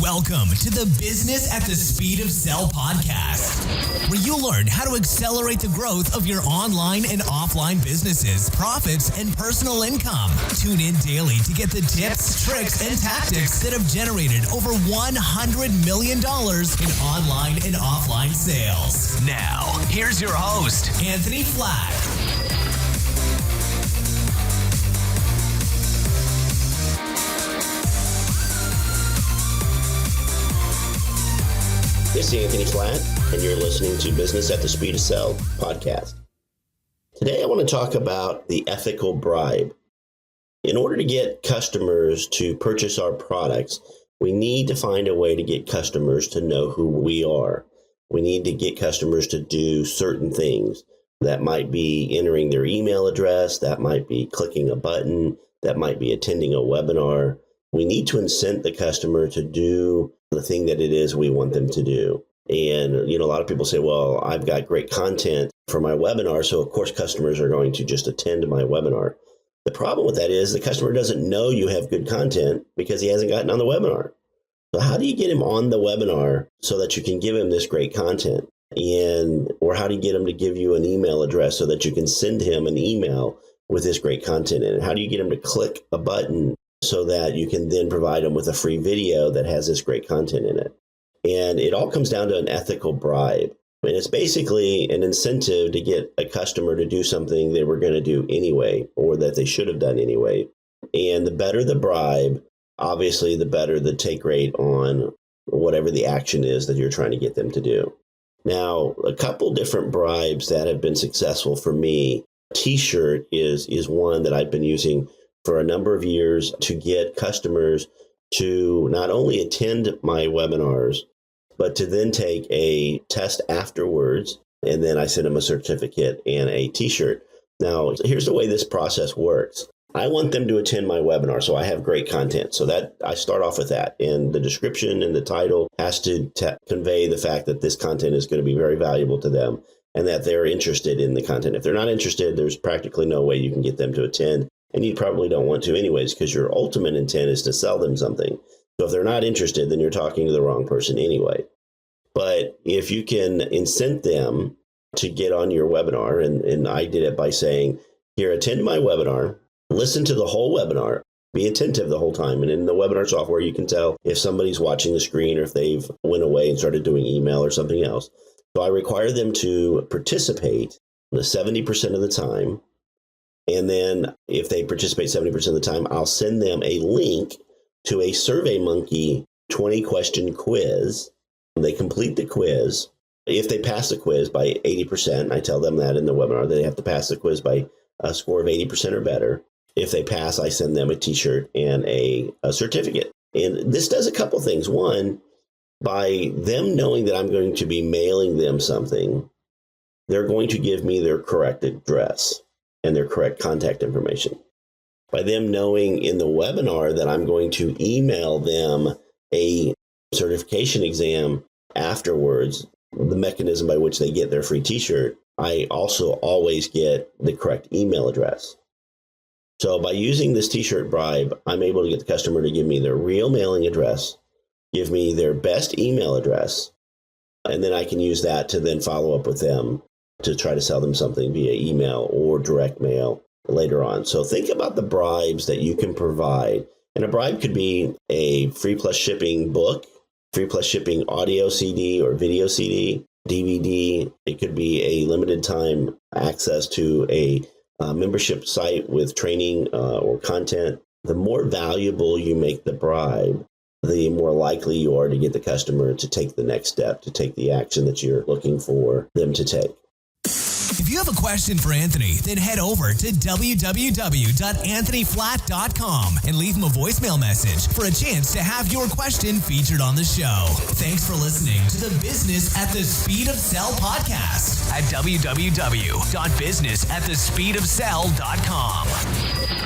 Welcome to the Business at the Speed of Sell podcast, where you learn how to accelerate the growth of your online and offline businesses, profits, and personal income. Tune in daily to get the tips, tricks, and tactics that have generated over $100 million in online and offline sales. Now, here's your host, Anthony Flack. This is Anthony Flatt, and you're listening to Business at the Speed of Sell podcast. Today, I want to talk about the ethical bribe. In order to get customers to purchase our products, we need to find a way to get customers to know who we are. We need to get customers to do certain things. That might be entering their email address, that might be clicking a button, that might be attending a webinar. We need to incent the customer to do the thing that it is we want them to do. And, a lot of people say, well, I've got great content for my webinar, so of course customers are going to just attend my webinar. The problem with that is the customer doesn't know you have good content because he hasn't gotten on the webinar. So how do you get him on the webinar so that you can give him this great content? Or how do you get him to give you an email address so that you can send him an email with this great content in it? How do you get him to click a button so that you can then provide them with a free video that has this great content in it? And it all comes down to an ethical bribe. And it's basically an incentive to get a customer to do something they were going to do anyway, or that they should have done anyway. And the better the bribe, obviously, the better the take rate on whatever the action is that you're trying to get them to do. Now, a couple different bribes that have been successful for me. T-shirt is one that I've been using for a number of years to get customers to not only attend my webinars, but to then take a test afterwards, and then I send them a certificate and a t-shirt. Now, here's the way this process works. I want them to attend my webinar, so I have great content. So that I start off with that, and the description and the title has to convey the fact that this content is going to be very valuable to them and that they're interested in the content. If they're not interested, there's practically no way you can get them to attend. And you probably don't want to anyways, because your ultimate intent is to sell them something. So if they're not interested, then you're talking to the wrong person anyway. But if you can incent them to get on your webinar, and I did it by saying, here, attend my webinar, listen to the whole webinar, be attentive the whole time. And in the webinar software, you can tell if somebody's watching the screen or if they've went away and started doing email or something else. So I require them to participate 70% of the time. And then if they participate 70% of the time, I'll send them a link to a SurveyMonkey 20-question quiz. They complete the quiz. If they pass the quiz by 80%, I tell them that in the webinar, they have to pass the quiz by a score of 80% or better. If they pass, I send them a t-shirt and a certificate. And this does a couple things. One, by them knowing that I'm going to be mailing them something, they're going to give me their correct address and their correct contact information. By them knowing in the webinar that I'm going to email them a certification exam afterwards, the mechanism by which they get their free t-shirt, I also always get the correct email address. So by using this t-shirt bribe, I'm able to get the customer to give me their real mailing address, give me their best email address, and then I can use that to then follow up with them to try to sell them something via email or direct mail later on. So think about the bribes that you can provide. And a bribe could be a free plus shipping book, free plus shipping audio CD or video CD, DVD. It could be a limited time access to a membership site with training or content. The more valuable you make the bribe, the more likely you are to get the customer to take the next step, to take the action that you're looking for them to take. If you have a question for Anthony, then head over to www.anthonyflatt.com and leave him a voicemail message for a chance to have your question featured on the show. Thanks for listening to the Business at the Speed of Sell podcast at www.businessatthespeedofsell.com.